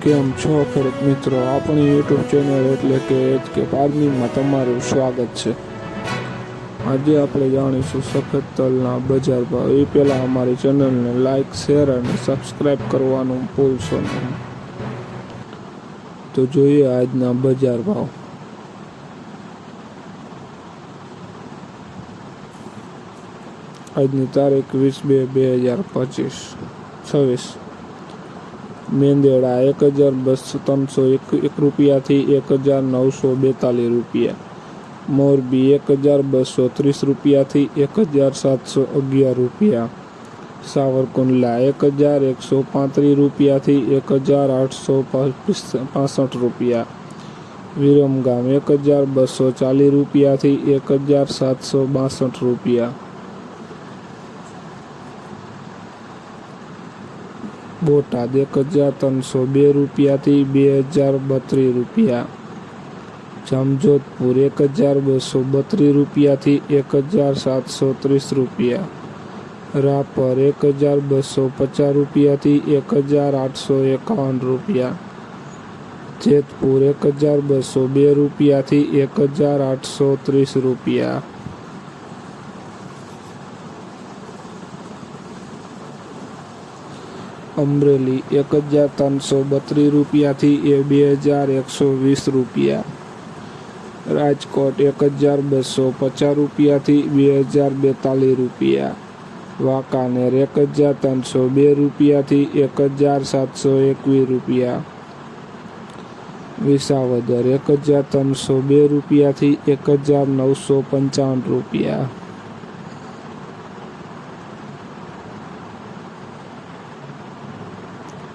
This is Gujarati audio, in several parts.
કેમ છો ખેડૂત મિત્રો, આપણી યુટ્યુબ ચેનલ એટલે કે HK ફાર્મિંગમાં તમારું સ્વાગત છે। આજે આપણે જાણીશું સફેદ તલના બજાર ભાવ। એ પહેલાં અમારી ચેનલને લાઇક, શેર અને સબસ્ક્રાઈબ કરવાનું ભૂલશો નહીં। તો જોઈએ આજના બજાર ભાવ। આજની તારીખ 20/2/2026। મેંદેડા 1201 રૂપિયાથી 1942 રૂપિયા। મોરબી 1230 રૂપિયાથી 1711 રૂપિયા। સાવરકુંડલા 1135 રૂપિયાથી 1865 રૂપિયા। વિરમગામ 1240 રૂપિયાથી 1762 રૂપિયા। બોટાદ 1302 રૂપિયાથી 2032 રૂપિયા। જામજોધપુર 1232 રૂપિયાથી 1730 રૂપિયા। રાપર 1250 રૂપિયાથી 1851 રૂપિયા। જેતપુર 1202 રૂપિયાથી 1830 રૂપિયા। અમરેલી 1332 રૂપિયાથી 2120 રૂપિયા। રાજકોટ 1250 રૂપિયાથી 2042 રૂપિયા। વાંકાનેર 1302 રૂપિયાથી 1721 રૂપિયા। વિસાવદર 1302 રૂપિયાથી 1955 રૂપિયા।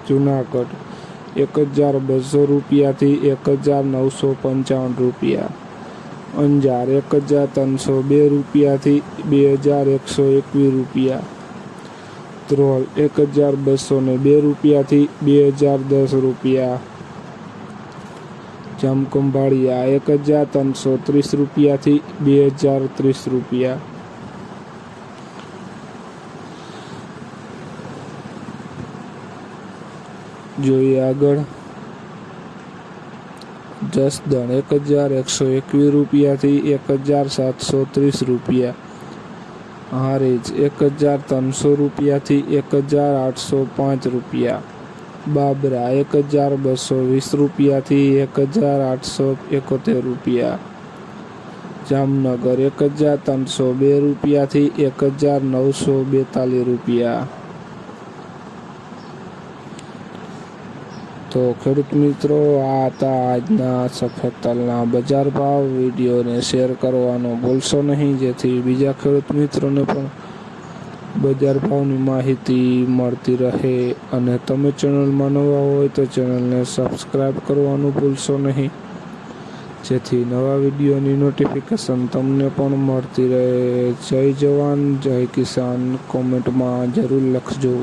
જુનાગઢ 1200 રૂપિયાથી 1955 રૂપિયા। અંજાર 1302 રૂપિયાથી 2121 રૂપિયા। ધ્રોલ 1202 રૂપિયાથી 2010 રૂપિયા। જામખંભાળિયા 1330 રૂપિયાથી 2030 રૂપિયા। જોઈએ આગળ। જસદણ 1121 રૂપિયાથી 1730 રૂપિયા। હારીજ 1300 રૂપિયાથી 1805 રૂપિયા। બાબરા 1220 રૂપિયાથી 1871 રૂપિયા। જામનગર 1302 રૂપિયાથી 1942 રૂપિયા। તો ખેડૂત મિત્રો, આ હતા આજના સફેદ તલના બજાર ભાવ। વિડીયોને શેર કરવાનું ભૂલશો નહીં, જેથી બીજા ખેડૂત મિત્રોને પણ બજાર ભાવની માહિતી મળતી રહે। અને તમે ચેનલમાં નવા હોય તો ચેનલને સબસ્ક્રાઈબ કરવાનું ભૂલશો નહીં, જેથી નવા વિડીયોની નોટિફિકેશન તમને પણ મળતી રહે। જય જવાન, જય કિસાન કોમેન્ટમાં જરૂર લખજો।